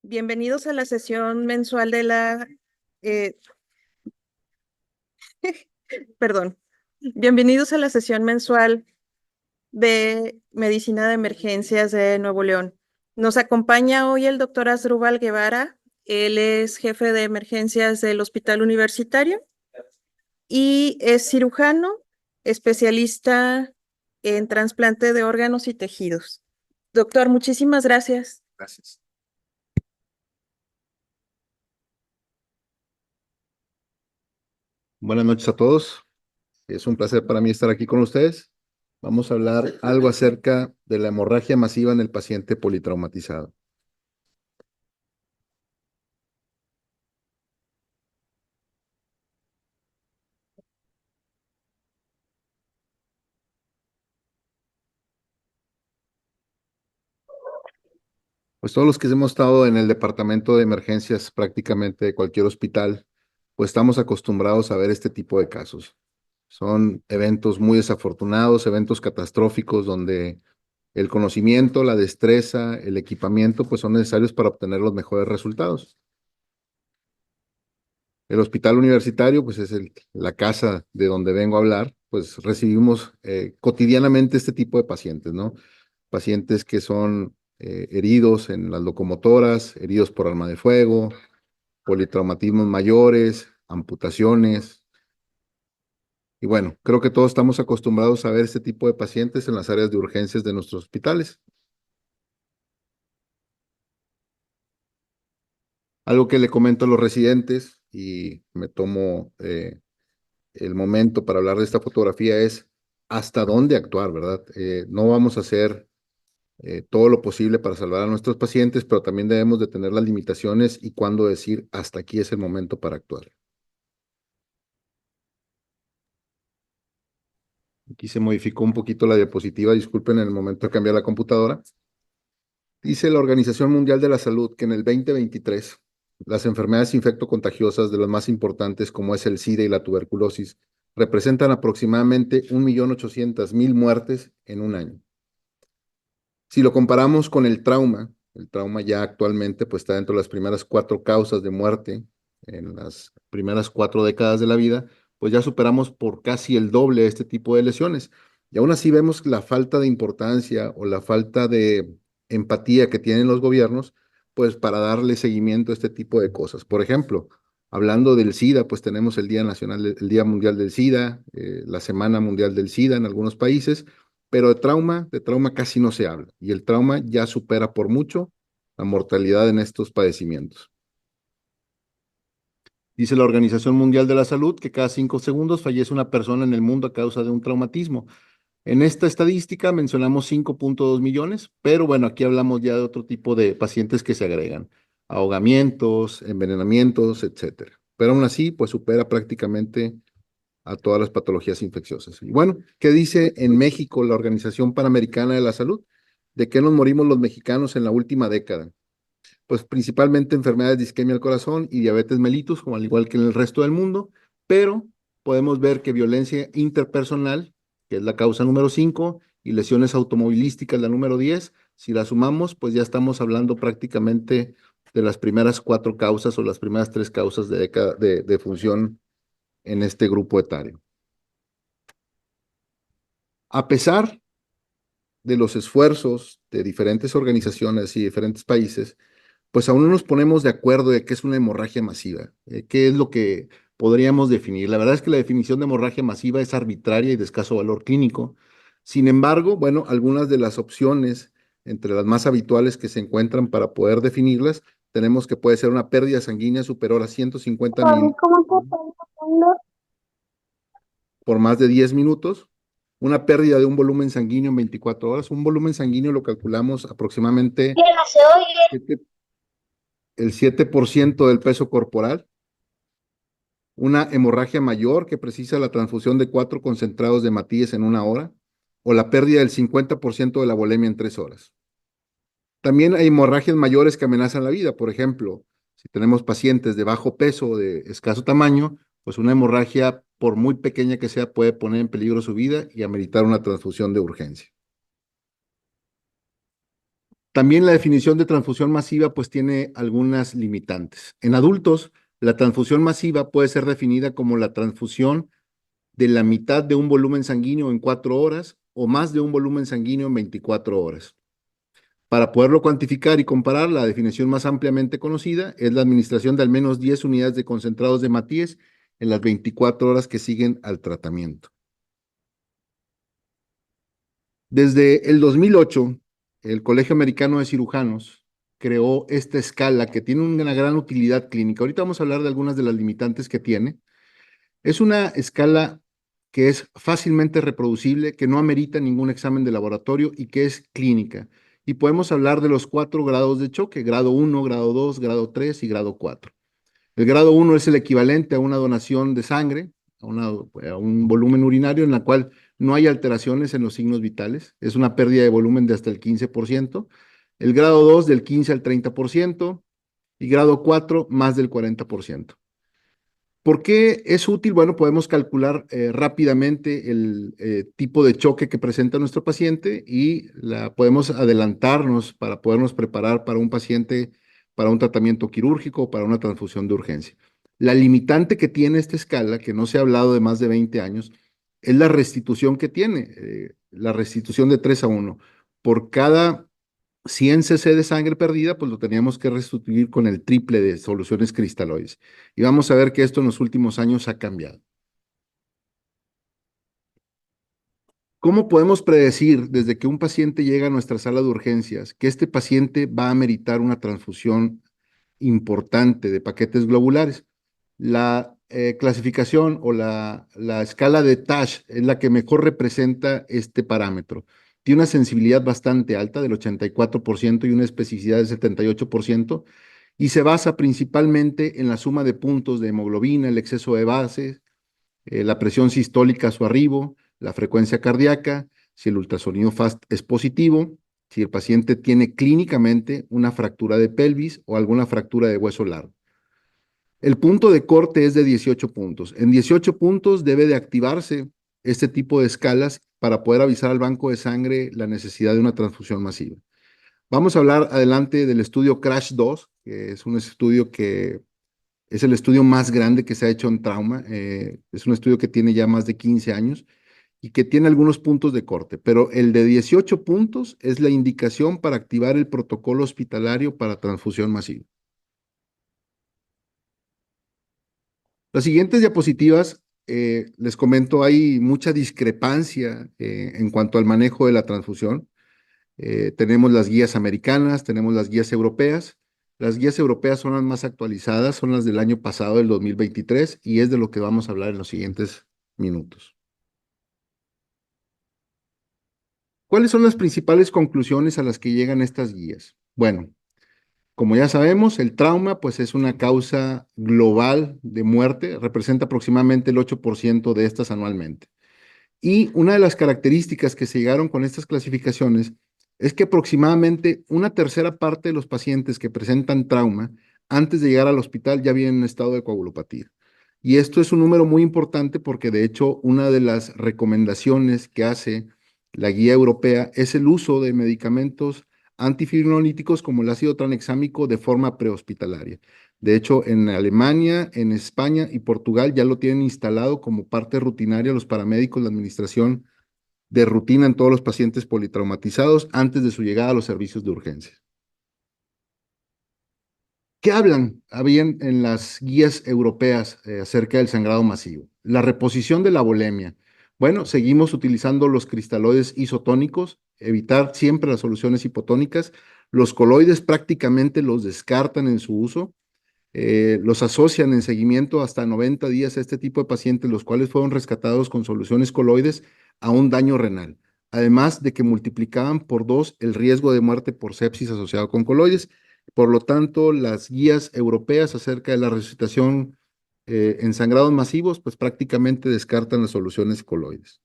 Bienvenidos a la sesión mensual de eh, perdón, bienvenidos a la sesión mensual de Medicina de Emergencias de Nuevo León. Nos acompaña hoy el doctor Asdrúbal Guevara. Él es jefe de emergencias del Hospital Universitario y es cirujano, especialista en trasplante de órganos y tejidos. Doctor, muchísimas gracias. Gracias. Buenas noches a todos. Es un placer para mí estar aquí con ustedes. Vamos a hablar algo acerca de la hemorragia masiva en el paciente politraumatizado. Pues todos los que hemos estado en el departamento de emergencias prácticamente de cualquier hospital, pues estamos acostumbrados a ver este tipo de casos. Son eventos muy desafortunados, eventos catastróficos donde el conocimiento, la destreza, el equipamiento, pues son necesarios para obtener los mejores resultados. El hospital universitario, pues es la casa de donde vengo a hablar, pues recibimos cotidianamente este tipo de pacientes, ¿no? Pacientes que son heridos en las locomotoras, heridos por arma de fuego, politraumatismos mayores, amputaciones. Y bueno, creo que todos estamos acostumbrados a ver este tipo de pacientes en las áreas de urgencias de nuestros hospitales. Algo que le comento a los residentes y me tomo el momento para hablar de esta fotografía es hasta dónde actuar, ¿verdad? No vamos a hacer todo lo posible para salvar a nuestros pacientes, pero también debemos de tener las limitaciones y cuándo decir hasta aquí es el momento para actuar. Aquí se modificó un poquito la diapositiva, disculpen en el momento de cambiar la computadora. Dice la Organización Mundial de la Salud que en el 2023 las enfermedades infectocontagiosas de las más importantes como es el SIDA y la tuberculosis representan aproximadamente 1.800.000 muertes en un año. Si lo comparamos con el trauma ya actualmente pues está dentro de las primeras 4 causas de muerte en las primeras 4 décadas de la vida, pues ya superamos por casi el doble este tipo de lesiones. Y aún así vemos la falta de importancia o la falta de empatía que tienen los gobiernos, pues para darle seguimiento a este tipo de cosas. Por ejemplo, hablando del SIDA, pues tenemos el Día Nacional, el Día Mundial del SIDA, la Semana Mundial del SIDA en algunos países, pero de trauma casi no se habla y el trauma ya supera por mucho la mortalidad en estos padecimientos. Dice la Organización Mundial de la Salud que cada 5 segundos fallece una persona en el mundo a causa de un traumatismo. En esta estadística mencionamos 5.2 millones, pero bueno, aquí hablamos ya de otro tipo de pacientes que se agregan, ahogamientos, envenenamientos, etcétera. Pero aún así, pues supera prácticamente a todas las patologías infecciosas. Y bueno, ¿qué dice en México la Organización Panamericana de la Salud? ¿De qué nos morimos los mexicanos en la última década? Pues principalmente enfermedades de isquemia al corazón y diabetes mellitus, como al igual que en el resto del mundo, pero podemos ver que violencia interpersonal, que es la causa número 5, y lesiones automovilísticas, la número 10, si la sumamos, pues ya estamos hablando prácticamente de las primeras 4 causas o las primeras 3 causas de función en este grupo etario. A pesar de los esfuerzos de diferentes organizaciones y diferentes países, pues aún no nos ponemos de acuerdo de qué es una hemorragia masiva, qué es lo que podríamos definir. La verdad es que la definición de hemorragia masiva es arbitraria y de escaso valor clínico. Sin embargo, bueno, algunas de las opciones entre las más habituales que se encuentran para poder definirlas, tenemos que puede ser una pérdida sanguínea superior a 150 mil ¿Cómo te está yendo? por más de 10 minutos, una pérdida de un volumen sanguíneo en 24 horas. Un volumen sanguíneo lo calculamos aproximadamente ¿Qué no se oye? siete- el 7% del peso corporal. Una hemorragia mayor que precisa la transfusión de 4 concentrados de Matías en 1 hora, o la pérdida del 50% de la volemia en 3 horas. También hay hemorragias mayores que amenazan la vida. Por ejemplo, si tenemos pacientes de bajo peso o de escaso tamaño, pues una hemorragia, por muy pequeña que sea, puede poner en peligro su vida y ameritar una transfusión de urgencia. También la definición de transfusión masiva pues tiene algunas limitantes. En adultos, la transfusión masiva puede ser definida como la transfusión de la mitad de un volumen sanguíneo en 4 horas o más de un volumen sanguíneo en 24 horas. Para poderlo cuantificar y comparar, la definición más ampliamente conocida es la administración de al menos 10 unidades de concentrados de Matías en las 24 horas que siguen al tratamiento. Desde el 2008, el Colegio Americano de Cirujanos creó esta escala que tiene una gran utilidad clínica. Ahorita vamos a hablar de algunas de las limitantes que tiene. Es una escala que es fácilmente reproducible, que no amerita ningún examen de laboratorio y que es clínica. Y podemos hablar de los 4 grados de choque: grado 1, grado 2, grado 3 y grado 4. El grado 1 es el equivalente a una donación de sangre, a un volumen urinario en la cual no hay alteraciones en los signos vitales. Es una pérdida de volumen de hasta el 15%. El grado 2 del 15 al 30% y grado 4 más del 40%. ¿Por qué es útil? Bueno, podemos calcular rápidamente el tipo de choque que presenta nuestro paciente y podemos adelantarnos para podernos preparar para un paciente, para un tratamiento quirúrgico o para una transfusión de urgencia. La limitante que tiene esta escala, que no se ha hablado de más de 20 años, es la restitución que tiene, la restitución de 3-1. Por cada 100 cc de sangre perdida, pues lo teníamos que restituir con el triple de soluciones cristaloides. Y vamos a ver que esto en los últimos años ha cambiado. ¿Cómo podemos predecir desde que un paciente llega a nuestra sala de urgencias que este paciente va a meritar una transfusión importante de paquetes globulares? La clasificación o la escala de TASH es la que mejor representa este parámetro. Tiene una sensibilidad bastante alta, del 84%, y una especificidad del 78%, y se basa principalmente en la suma de puntos de hemoglobina, el exceso de bases, la presión sistólica a su arribo, la frecuencia cardíaca, si el ultrasonido FAST es positivo, si el paciente tiene clínicamente una fractura de pelvis o alguna fractura de hueso largo. El punto de corte es de 18 puntos. En 18 puntos debe de activarse este tipo de escalas para poder avisar al banco de sangre la necesidad de una transfusión masiva. Vamos a hablar adelante del estudio CRASH-2, que es un estudio que es el estudio más grande que se ha hecho en trauma. Es un estudio que tiene ya más de 15 años y que tiene algunos puntos de corte, pero el de 18 puntos es la indicación para activar el protocolo hospitalario para transfusión masiva. Las siguientes diapositivas, les comento, hay mucha discrepancia en cuanto al manejo de la transfusión. Tenemos las guías americanas, tenemos las guías europeas. Las guías europeas son las más actualizadas, son las del año pasado, del 2023, y es de lo que vamos a hablar en los siguientes minutos. ¿Cuáles son las principales conclusiones a las que llegan estas guías? Bueno, como ya sabemos, el trauma pues es una causa global de muerte, representa aproximadamente el 8% de estas anualmente. Y una de las características que se llegaron con estas clasificaciones es que aproximadamente una tercera parte de los pacientes que presentan trauma antes de llegar al hospital ya vienen en estado de coagulopatía. Y esto es un número muy importante porque de hecho una de las recomendaciones que hace la guía europea es el uso de medicamentos antifibrinolytíticos como el ácido tranexámico de forma prehospitalaria. De hecho, en Alemania, en España y Portugal ya lo tienen instalado como parte rutinaria los paramédicos, la administración de rutina en todos los pacientes politraumatizados antes de su llegada a los servicios de urgencia. ¿Qué habían en las guías europeas acerca del sangrado masivo? La reposición de la volemia. Bueno, seguimos utilizando los cristaloides isotónicos, evitar siempre las soluciones hipotónicas. Los coloides prácticamente los descartan en su uso. Los asocian en seguimiento hasta 90 días a este tipo de pacientes, los cuales fueron rescatados con soluciones coloides a un daño renal, además de que multiplicaban por 2 el riesgo de muerte por sepsis asociado con coloides. Por lo tanto, las guías europeas acerca de la resucitación en sangrados masivos, pues prácticamente descartan las soluciones coloides.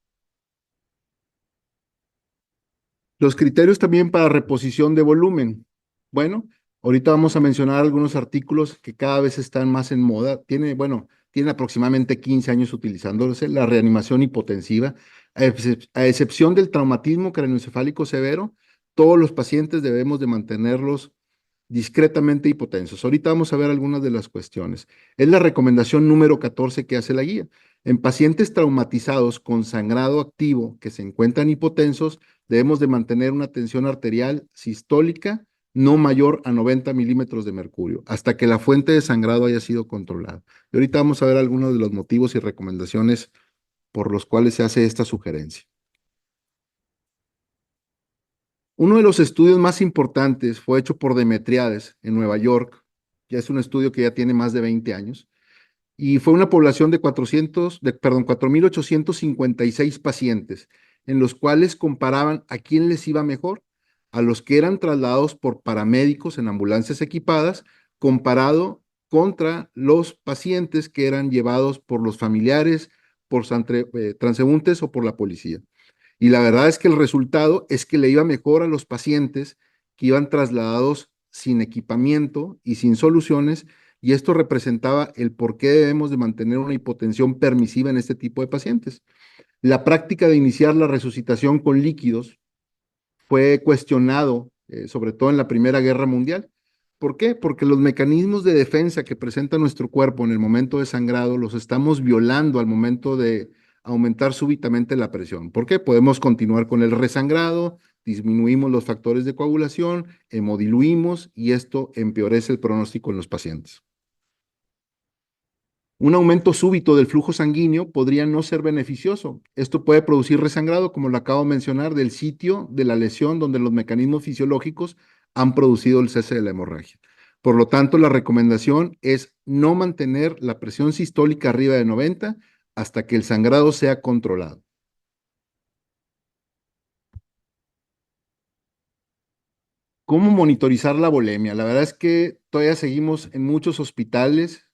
Los criterios también para reposición de volumen. Bueno, ahorita vamos a mencionar algunos artículos que cada vez están más en moda. Tienen aproximadamente 15 años utilizándose. La reanimación hipotensiva, a excepción del traumatismo craneoencefálico severo, todos los pacientes debemos de mantenerlos discretamente hipotensos. Ahorita vamos a ver algunas de las cuestiones. Es la recomendación número 14 que hace la guía. En pacientes traumatizados con sangrado activo que se encuentran hipotensos, debemos de mantener una tensión arterial sistólica no mayor a 90 milímetros de mercurio, hasta que la fuente de sangrado haya sido controlada. Y ahorita vamos a ver algunos de los motivos y recomendaciones por los cuales se hace esta sugerencia. Uno de los estudios más importantes fue hecho por Demetriades en Nueva York. Ya es un estudio que ya tiene más de 20 años. Y fue una población de 4.856 pacientes, en los cuales comparaban a quién les iba mejor, a los que eran trasladados por paramédicos en ambulancias equipadas, comparado contra los pacientes que eran llevados por los familiares, por transeúntes o por la policía. Y la verdad es que el resultado es que le iba mejor a los pacientes que iban trasladados sin equipamiento y sin soluciones, y esto representaba el por qué debemos de mantener una hipotensión permisiva en este tipo de pacientes. La práctica de iniciar la resucitación con líquidos fue cuestionado, sobre todo en la Primera Guerra Mundial. ¿Por qué? Porque los mecanismos de defensa que presenta nuestro cuerpo en el momento de sangrado los estamos violando al momento de aumentar súbitamente la presión. ¿Por qué? Podemos continuar con el resangrado, disminuimos los factores de coagulación, hemodiluimos y esto empeorece el pronóstico en los pacientes. Un aumento súbito del flujo sanguíneo podría no ser beneficioso. Esto puede producir resangrado, como lo acabo de mencionar, del sitio de la lesión donde los mecanismos fisiológicos han producido el cese de la hemorragia. Por lo tanto, la recomendación es no mantener la presión sistólica arriba de 90 hasta que el sangrado sea controlado. ¿Cómo monitorizar la volemia? La verdad es que todavía seguimos en muchos hospitales.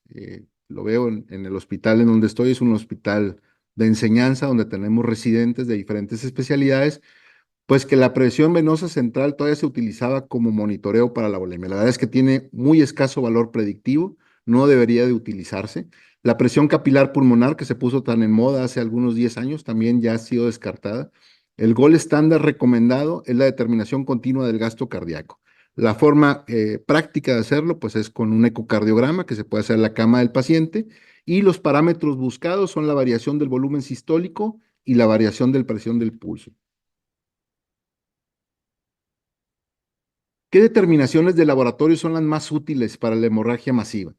Lo veo en el hospital en donde estoy, es un hospital de enseñanza donde tenemos residentes de diferentes especialidades, pues que la presión venosa central todavía se utilizaba como monitoreo para la volemia. La verdad es que tiene muy escaso valor predictivo, no debería de utilizarse. La presión capilar pulmonar, que se puso tan en moda hace algunos 10 años, también ya ha sido descartada. El gol estándar recomendado es la determinación continua del gasto cardíaco. La forma práctica de hacerlo, pues es con un ecocardiograma que se puede hacer en la cama del paciente y los parámetros buscados son la variación del volumen sistólico y la variación de la presión del pulso. ¿Qué determinaciones de laboratorio son las más útiles para la hemorragia masiva?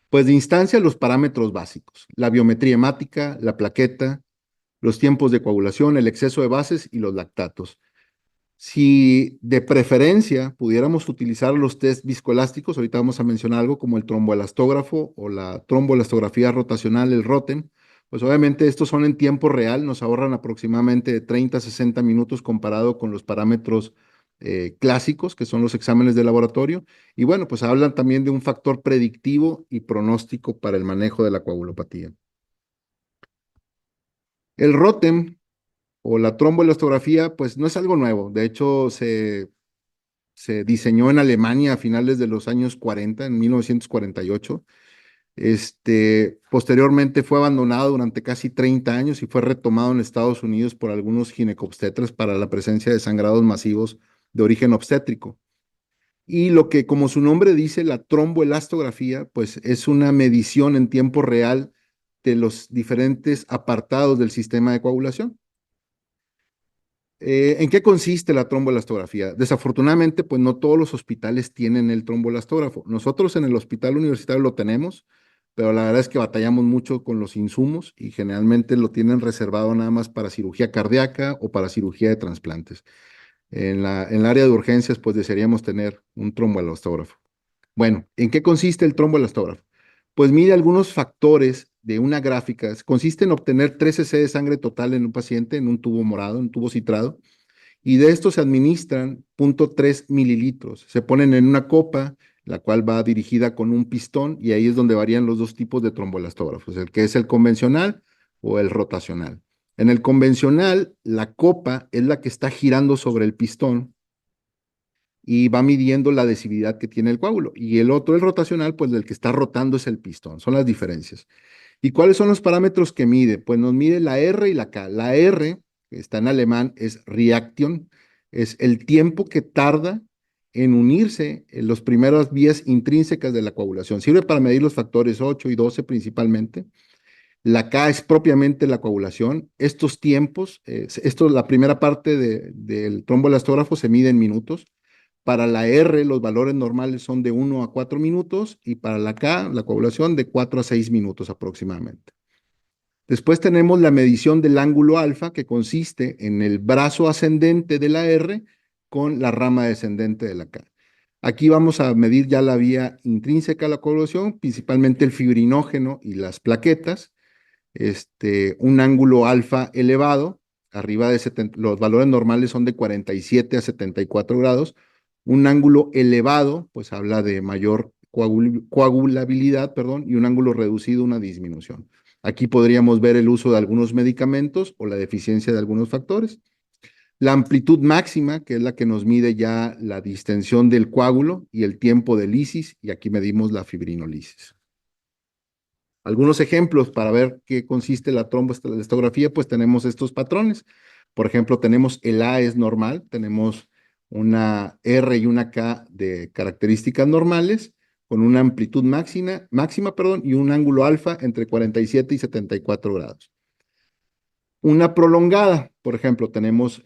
Pues de instancia los parámetros básicos, la biometría hemática, la plaqueta, los tiempos de coagulación, el exceso de bases y los lactatos. Si de preferencia pudiéramos utilizar los test viscoelásticos, ahorita vamos a mencionar algo como el tromboelastógrafo o la tromboelastografía rotacional, el ROTEM, pues obviamente estos son en tiempo real, nos ahorran aproximadamente de 30 a 60 minutos comparado con los parámetros clásicos, que son los exámenes de laboratorio, y bueno, pues hablan también de un factor predictivo y pronóstico para el manejo de la coagulopatía. El ROTEM o la tromboelastografía, pues no es algo nuevo. De hecho, se diseñó en Alemania a finales de los años 40, en 1948. Posteriormente fue abandonado durante casi 30 años y fue retomado en Estados Unidos por algunos ginecobstetras para la presencia de sangrados masivos de origen obstétrico. Y lo que, como su nombre dice, la tromboelastografía, pues es una medición en tiempo real de los diferentes apartados del sistema de coagulación. ¿En qué consiste la tromboelastografía? Desafortunadamente, pues no todos los hospitales tienen el tromboelastógrafo. Nosotros en el hospital universitario lo tenemos, pero la verdad es que batallamos mucho con los insumos y generalmente lo tienen reservado nada más para cirugía cardíaca o para cirugía de trasplantes. En el área de urgencias, pues desearíamos tener un tromboelastógrafo. Bueno, ¿en qué consiste el tromboelastógrafo? Pues mide algunos factores de una gráfica. Consiste en obtener 3 cc de sangre total en un paciente, en un tubo morado, en un tubo citrado, y de esto se administran 0.3 mililitros. Se ponen en una copa, la cual va dirigida con un pistón, y ahí es donde varían los dos tipos de tromboelastógrafos, el que es el convencional o el rotacional. En el convencional, la copa es la que está girando sobre el pistón y va midiendo la adhesividad que tiene el coágulo. Y el otro, el rotacional, pues el que está rotando es el pistón. Son las diferencias. ¿Y cuáles son los parámetros que mide? Pues nos mide la R y la K. La R, que está en alemán, es Reaction, es el tiempo que tarda en unirse en las primeras vías intrínsecas de la coagulación. Sirve para medir los factores 8 y 12 principalmente. La K es propiamente la coagulación. Estos tiempos, la primera parte del tromboelastógrafo se mide en minutos. Para la R, los valores normales son de 1 a 4 minutos y para la K, la coagulación, de 4 a 6 minutos aproximadamente. Después tenemos la medición del ángulo alfa, que consiste en el brazo ascendente de la R con la rama descendente de la K. Aquí vamos a medir ya la vía intrínseca de la coagulación, principalmente el fibrinógeno y las plaquetas. Un ángulo alfa elevado, arriba de 70, los valores normales son de 47 a 74 grados. Un ángulo elevado, pues habla de mayor coagulabilidad, perdón, y un ángulo reducido, una disminución. Aquí podríamos ver el uso de algunos medicamentos o la deficiencia de algunos factores. La amplitud máxima, que es la que nos mide ya la distensión del coágulo y el tiempo de lisis, y aquí medimos la fibrinolisis. Algunos ejemplos para ver qué consiste la tromboelastografía, pues tenemos estos patrones. Por ejemplo, tenemos el A es normal, tenemos una R y una K de características normales, con una amplitud máxima, y un ángulo alfa entre 47 y 74 grados. Una prolongada, por ejemplo, tenemos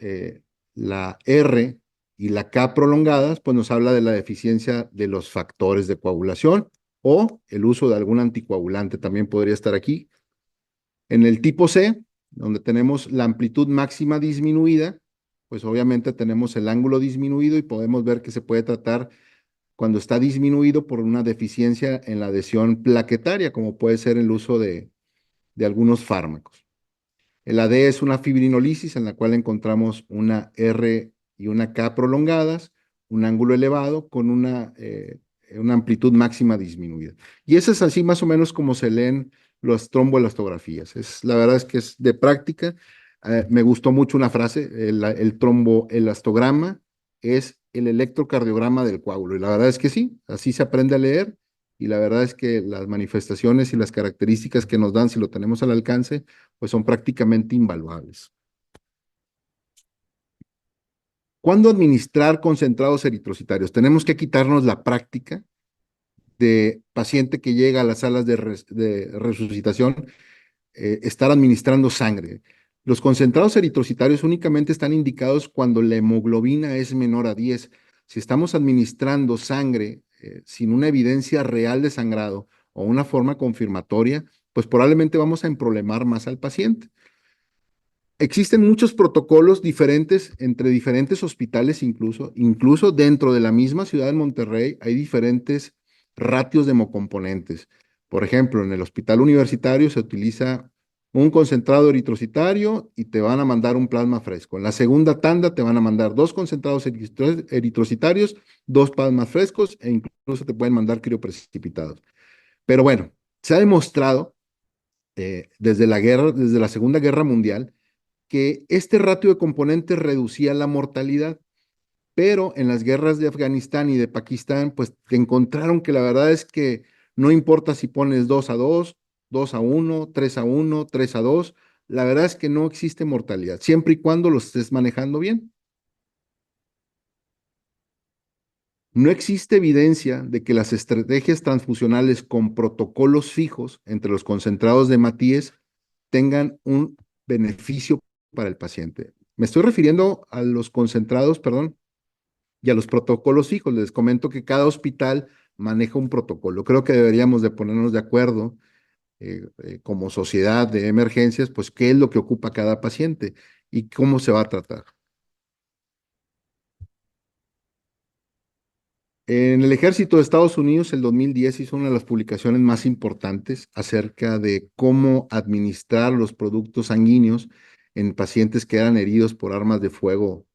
la R y la K prolongadas, pues nos habla de la deficiencia de los factores de coagulación o el uso de algún anticoagulante también podría estar aquí. En el tipo C, donde tenemos la amplitud máxima disminuida, pues obviamente tenemos el ángulo disminuido y podemos ver que se puede tratar cuando está disminuido por una deficiencia en la adhesión plaquetaria, como puede ser el uso de algunos fármacos. El AD es una fibrinolisis en la cual encontramos una R y una K prolongadas, un ángulo elevado con una amplitud máxima disminuida. Y eso es así más o menos como se leen las tromboelastografías. La verdad es que es de práctica. Me gustó mucho una frase, el tromboelastograma es el electrocardiograma del coágulo. Y la verdad es que sí, así se aprende a leer. Y la verdad es que las manifestaciones y las características que nos dan, si lo tenemos al alcance, pues son prácticamente invaluables. ¿Cuándo administrar concentrados eritrocitarios? Tenemos que quitarnos la práctica de paciente que llega a las salas de resucitación, estar administrando sangre. Los concentrados eritrocitarios únicamente están indicados cuando la hemoglobina es menor a 10. Si estamos administrando sangre sin una evidencia real de sangrado o una forma confirmatoria, pues probablemente vamos a emproblemar más al paciente. Existen muchos protocolos diferentes entre diferentes hospitales, incluso dentro de la misma ciudad de Monterrey hay diferentes ratios de hemocomponentes. Por ejemplo, en el hospital universitario se utiliza un concentrado eritrocitario y te van a mandar un plasma fresco. En la segunda tanda te van a mandar 2 concentrados eritrocitarios, 2 plasmas frescos e incluso te pueden mandar crioprecipitados. Pero bueno, se ha demostrado desde la Segunda Guerra Mundial, que este ratio de componentes reducía la mortalidad, pero en las guerras de Afganistán y de Pakistán, pues encontraron que la verdad es que no importa si pones 2-2, 2-1, 3-1, 3-2, la verdad es que no existe mortalidad, siempre y cuando lo estés manejando bien. No existe evidencia de que las estrategias transfusionales con protocolos fijos entre los concentrados de Matías tengan un beneficio para el paciente. Me estoy refiriendo a los concentrados, perdón, y a los protocolos fijos. Les comento que cada hospital maneja un protocolo. Creo que deberíamos de ponernos de acuerdo como sociedad de emergencias, pues qué es lo que ocupa cada paciente y cómo se va a tratar. En el ejército de Estados Unidos, el 2010 hizo una de las publicaciones más importantes acerca de cómo administrar los productos sanguíneos en pacientes que eran heridos por armas de fuego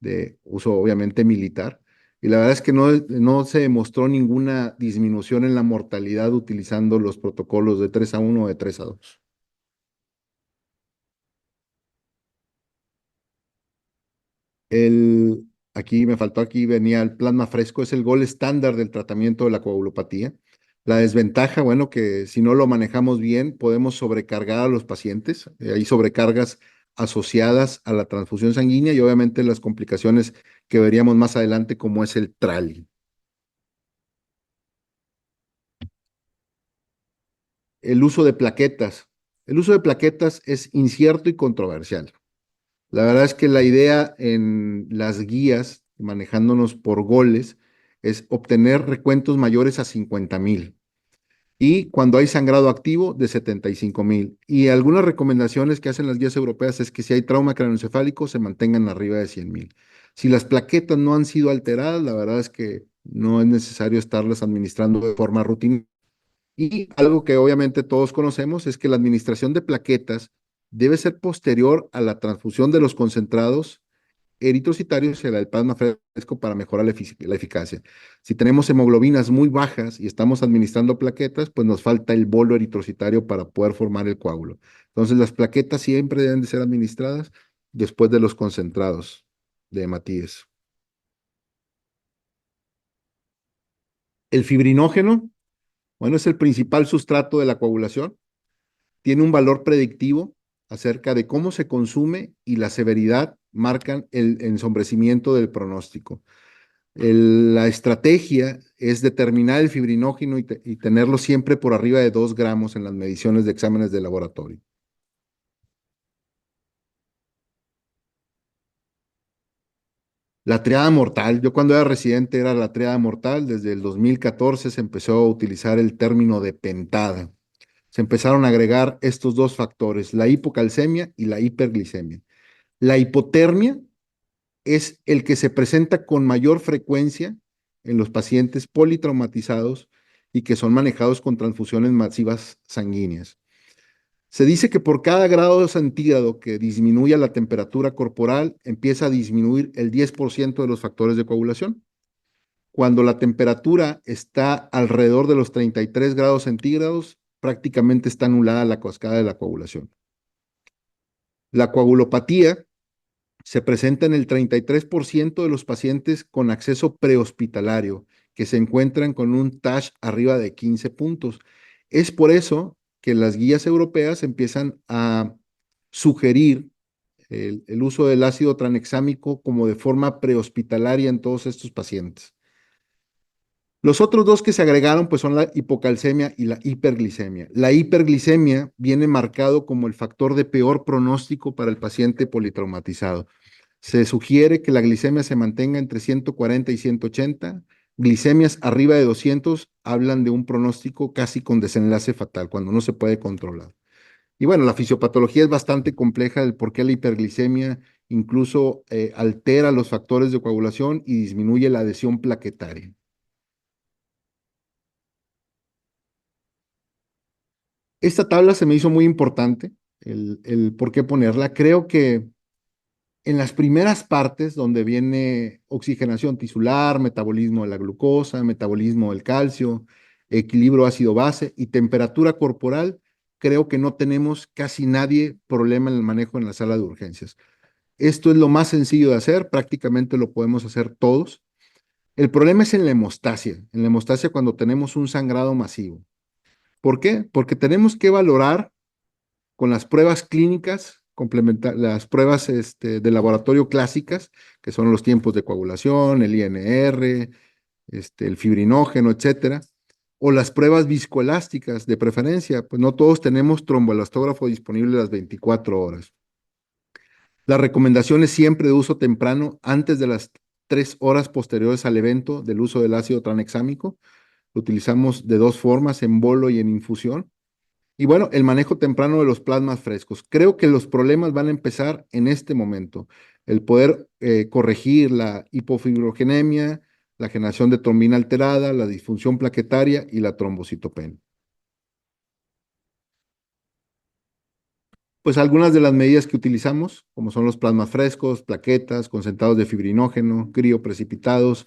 de uso obviamente militar. Y la verdad es que no se demostró ninguna disminución en la mortalidad utilizando los protocolos de 3-1 o de 3-2. Aquí me faltó, aquí venía el plasma fresco, es el gol estándar del tratamiento de la coagulopatía. La desventaja, bueno, que si no lo manejamos bien, podemos sobrecargar a los pacientes. Hay sobrecargas asociadas a la transfusión sanguínea y obviamente las complicaciones que veríamos más adelante como es el TRALI. El uso de plaquetas. El uso de plaquetas es incierto y controversial. La verdad es que la idea en las guías, manejándonos por goles, es obtener recuentos mayores a 50,000 y cuando hay sangrado activo de 75,000. Y algunas recomendaciones que hacen las guías europeas es que si hay trauma craneoencefálico se mantengan arriba de 100,000. Si las plaquetas no han sido alteradas, la verdad es que no es necesario estarlas administrando de forma rutinaria. Y algo que obviamente todos conocemos es que la administración de plaquetas debe ser posterior a la transfusión de los concentrados eritrocitarios y la del plasma fresco para mejorar la eficacia. Si tenemos hemoglobinas muy bajas y estamos administrando plaquetas, pues nos falta el bolo eritrocitario para poder formar el coágulo. Entonces las plaquetas siempre deben de ser administradas después de los concentrados de hematíes. El fibrinógeno, bueno, es el principal sustrato de la coagulación. Tiene un valor predictivo acerca de cómo se consume y la severidad marcan el ensombrecimiento del pronóstico. La estrategia es determinar el fibrinógeno y tenerlo siempre por arriba de 2 gramos en las mediciones de exámenes de laboratorio. La triada mortal, yo cuando era residente era la triada mortal, desde el 2014 se empezó a utilizar el término de pentada. Se empezaron a agregar estos dos factores, la hipocalcemia y la hiperglicemia. La hipotermia es el que se presenta con mayor frecuencia en los pacientes politraumatizados y que son manejados con transfusiones masivas sanguíneas. Se dice que por cada grado centígrado que disminuya la temperatura corporal, empieza a disminuir el 10% de los factores de coagulación. Cuando la temperatura está alrededor de los 33 grados centígrados, prácticamente está anulada la cascada de la coagulación. La coagulopatía se presenta en el 33% de los pacientes con acceso prehospitalario, que se encuentran con un TASH arriba de 15 puntos. Es por eso que las guías europeas empiezan a sugerir el uso del ácido tranexámico como de forma prehospitalaria en todos estos pacientes. Los otros dos que se agregaron pues son la hipocalcemia y la hiperglicemia. La hiperglicemia viene marcado como el factor de peor pronóstico para el paciente politraumatizado. Se sugiere que la glicemia se mantenga entre 140 y 180. Glicemias arriba de 200 hablan de un pronóstico casi con desenlace fatal, cuando no se puede controlar. Y bueno, la fisiopatología es bastante compleja del por qué la hiperglicemia incluso altera los factores de coagulación y disminuye la adhesión plaquetaria. Esta tabla se me hizo muy importante, el por qué ponerla. Creo que en las primeras partes donde viene oxigenación tisular, metabolismo de la glucosa, metabolismo del calcio, equilibrio ácido-base y temperatura corporal, creo que no tenemos casi nadie problema en el manejo en la sala de urgencias. Esto es lo más sencillo de hacer, prácticamente lo podemos hacer todos. El problema es en la hemostasia cuando tenemos un sangrado masivo. ¿Por qué? Porque tenemos que valorar con las pruebas clínicas, las pruebas de laboratorio clásicas, que son los tiempos de coagulación, el INR, el fibrinógeno, etcétera, o las pruebas viscoelásticas de preferencia, pues no todos tenemos tromboelastógrafo disponible las 24 horas. La recomendación es siempre de uso temprano, antes de las 3 horas posteriores al evento del uso del ácido tranexámico. Lo utilizamos de 2 formas, en bolo y en infusión. Y bueno, el manejo temprano de los plasmas frescos. Creo que los problemas van a empezar en este momento. El poder corregir la hipofibrogenemia, la generación de trombina alterada, la disfunción plaquetaria y la trombocitopenia. Pues algunas de las medidas que utilizamos, como son los plasmas frescos, plaquetas, concentrados de fibrinógeno, crioprecipitados,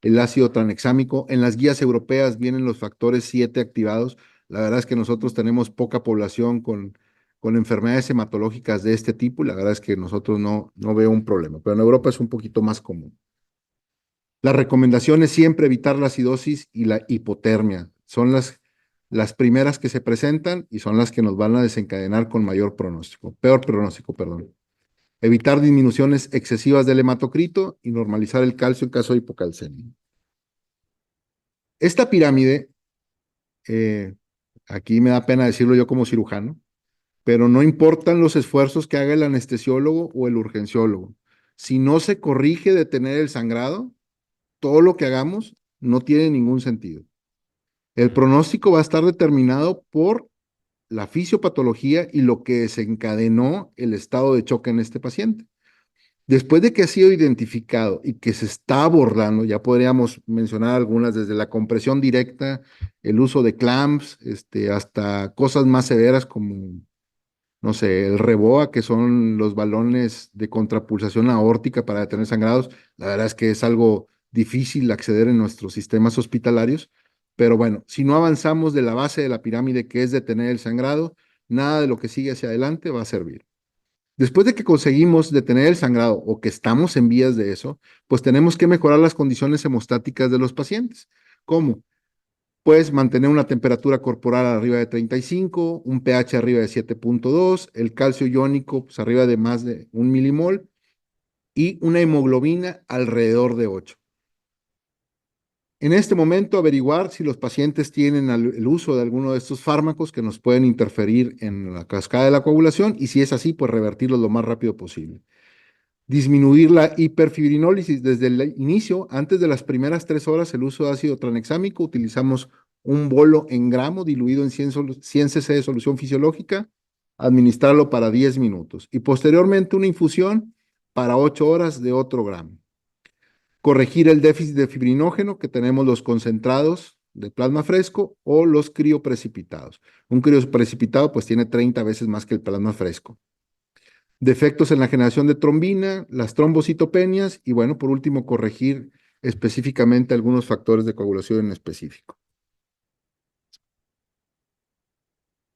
el ácido tranexámico. En las guías europeas vienen los factores 7 activados. La verdad es que nosotros tenemos poca población con enfermedades hematológicas de este tipo y la verdad es que nosotros no veo un problema, pero en Europa es un poquito más común. La recomendación es siempre evitar la acidosis y la hipotermia. Son las primeras que se presentan y son las que nos van a desencadenar con peor pronóstico, perdón. evitar disminuciones excesivas del hematocrito y normalizar el calcio en caso de hipocalcemia. Esta pirámide, aquí me da pena decirlo yo como cirujano, pero no importan los esfuerzos que haga el anestesiólogo o el urgenciólogo. Si no se corrige detener el sangrado, todo lo que hagamos no tiene ningún sentido. El pronóstico va a estar determinado por la fisiopatología y lo que desencadenó el estado de choque en este paciente. Después de que ha sido identificado y que se está abordando, ya podríamos mencionar algunas, desde la compresión directa, el uso de clamps, hasta cosas más severas como, no sé, el Reboa, que son los balones de contrapulsación aórtica para detener sangrados. La verdad es que es algo difícil acceder en nuestros sistemas hospitalarios, pero bueno, si no avanzamos de la base de la pirámide, que es detener el sangrado, nada de lo que sigue hacia adelante va a servir. Después de que conseguimos detener el sangrado o que estamos en vías de eso, pues tenemos que mejorar las condiciones hemostáticas de los pacientes. ¿Cómo? Pues mantener una temperatura corporal arriba de 35, un pH arriba de 7.2, el calcio iónico pues arriba de más de 1 milimol y una hemoglobina alrededor de 8. En este momento, averiguar si los pacientes tienen el uso de alguno de estos fármacos que nos pueden interferir en la cascada de la coagulación, y si es así, pues revertirlos lo más rápido posible. Disminuir la hiperfibrinólisis desde el inicio, antes de las primeras 3 horas, el uso de ácido tranexámico, utilizamos un bolo en gramo diluido en 100 cc de solución fisiológica, administrarlo para 10 minutos y posteriormente una infusión para 8 horas de otro gramo. Corregir el déficit de fibrinógeno, que tenemos los concentrados de plasma fresco o los crioprecipitados. Un crioprecipitado pues tiene 30 veces más que el plasma fresco. Defectos en la generación de trombina, las trombocitopenias y bueno, por último, corregir específicamente algunos factores de coagulación en específico.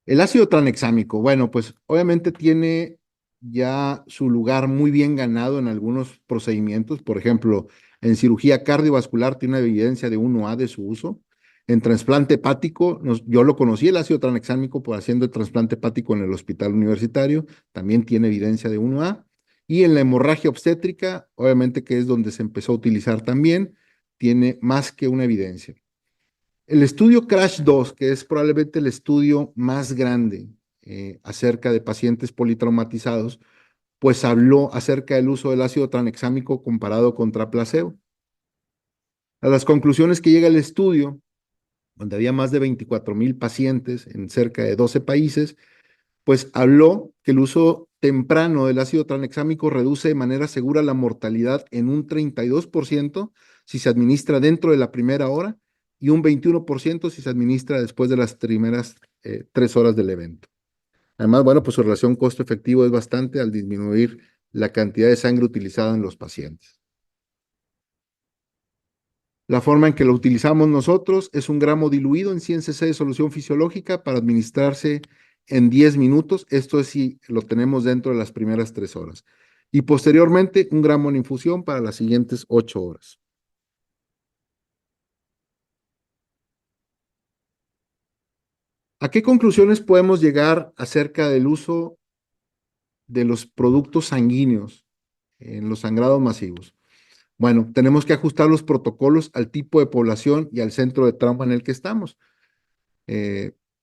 El ácido tranexámico, bueno, pues obviamente tiene ya su lugar muy bien ganado en algunos procedimientos. Por ejemplo, en cirugía cardiovascular tiene una evidencia de 1A de su uso. En trasplante hepático, yo lo conocí el ácido tranexámico por haciendo el trasplante hepático en el hospital universitario, también tiene evidencia de 1A. Y en la hemorragia obstétrica, obviamente que es donde se empezó a utilizar también, tiene más que una evidencia. El estudio CRASH 2, que es probablemente el estudio más grande acerca de pacientes politraumatizados, pues habló acerca del uso del ácido tranexámico comparado contra placebo. A las conclusiones que llega el estudio, donde había más de 24,000 pacientes en cerca de 12 países, pues habló que el uso temprano del ácido tranexámico reduce de manera segura la mortalidad en un 32% si se administra dentro de la primera hora y un 21% si se administra después de las primeras 3 horas del evento. Además, bueno, pues su relación costo-efectivo es bastante al disminuir la cantidad de sangre utilizada en los pacientes. La forma en que lo utilizamos nosotros es un gramo diluido en 100 cc de solución fisiológica para administrarse en 10 minutos. Esto es si lo tenemos dentro de las primeras 3 horas. Y posteriormente, un gramo en infusión para las siguientes 8 horas. ¿A qué conclusiones podemos llegar acerca del uso de los productos sanguíneos en los sangrados masivos? Bueno, tenemos que ajustar los protocolos al tipo de población y al centro de trauma en el que estamos.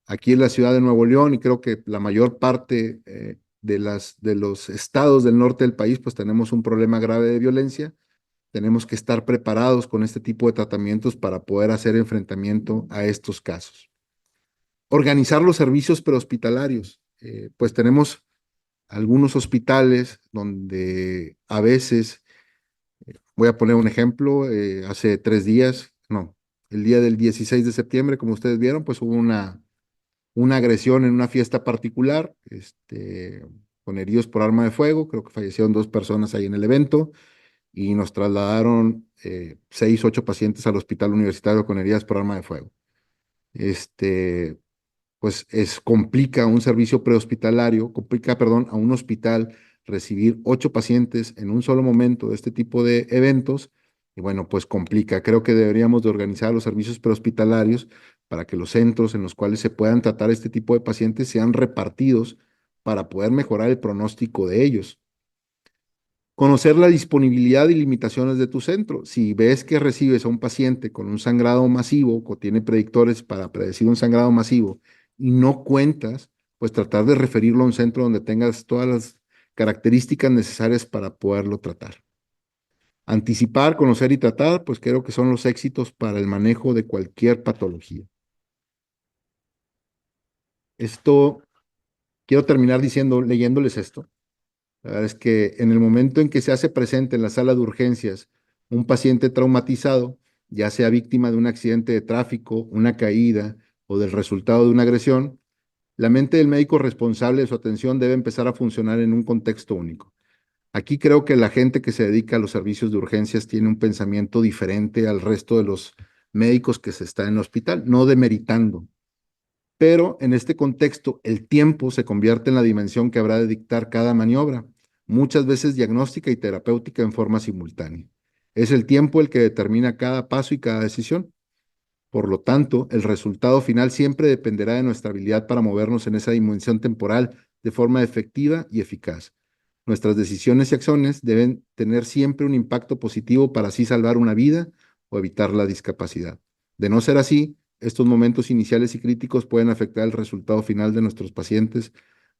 Aquí en la ciudad de Nuevo León y creo que la mayor parte de los estados del norte del país, pues tenemos un problema grave de violencia. Tenemos que estar preparados con este tipo de tratamientos para poder hacer enfrentamiento a estos casos. Organizar los servicios prehospitalarios. Pues tenemos algunos hospitales donde a veces, voy a poner un ejemplo, hace 3 días, no, el día del 16 de septiembre, como ustedes vieron, pues hubo una agresión en una fiesta particular, con heridos por arma de fuego. Creo que fallecieron 2 personas ahí en el evento y nos trasladaron 6, 8 pacientes al hospital universitario con heridas por arma de fuego. Pues complica un servicio prehospitalario, complica, perdón, a un hospital recibir 8 pacientes en un solo momento de este tipo de eventos, y bueno, pues complica. Creo que deberíamos de organizar los servicios prehospitalarios para que los centros en los cuales se puedan tratar este tipo de pacientes sean repartidos para poder mejorar el pronóstico de ellos. Conocer la disponibilidad y limitaciones de tu centro. Si ves que recibes a un paciente con un sangrado masivo o tiene predictores para predecir un sangrado masivo y no cuentas, pues tratar de referirlo a un centro donde tengas todas las características necesarias para poderlo tratar. Anticipar, conocer y tratar, pues creo que son los éxitos para el manejo de cualquier patología. Esto, quiero terminar leyéndoles esto. La verdad es que en el momento en que se hace presente en la sala de urgencias un paciente traumatizado, ya sea víctima de un accidente de tráfico, una caída o del resultado de una agresión, la mente del médico responsable de su atención debe empezar a funcionar en un contexto único. Aquí creo que la gente que se dedica a los servicios de urgencias tiene un pensamiento diferente al resto de los médicos que se está en el hospital, no demeritando. Pero en este contexto, el tiempo se convierte en la dimensión que habrá de dictar cada maniobra, muchas veces diagnóstica y terapéutica en forma simultánea. Es el tiempo el que determina cada paso y cada decisión. Por lo tanto, el resultado final siempre dependerá de nuestra habilidad para movernos en esa dimensión temporal de forma efectiva y eficaz. Nuestras decisiones y acciones deben tener siempre un impacto positivo para así salvar una vida o evitar la discapacidad. De no ser así, estos momentos iniciales y críticos pueden afectar el resultado final de nuestros pacientes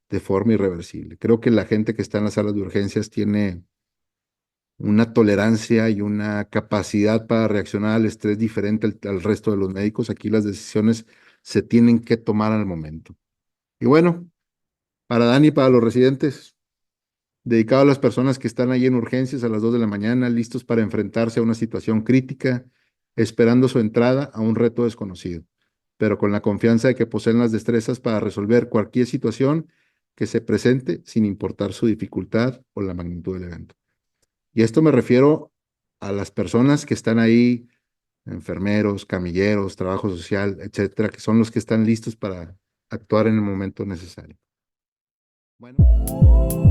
de forma irreversible. Creo que la gente que está en las salas de urgencias tiene una tolerancia y una capacidad para reaccionar al estrés diferente al resto de los médicos. Aquí las decisiones se tienen que tomar al momento. Y bueno, para Dani, para los residentes, dedicado a las personas que están ahí en urgencias a las 2 de la mañana, listos para enfrentarse a una situación crítica, esperando su entrada a un reto desconocido, pero con la confianza de que poseen las destrezas para resolver cualquier situación que se presente sin importar su dificultad o la magnitud del evento. Y esto me refiero a las personas que están ahí, enfermeros, camilleros, trabajo social, etcétera, que son los que están listos para actuar en el momento necesario. Bueno.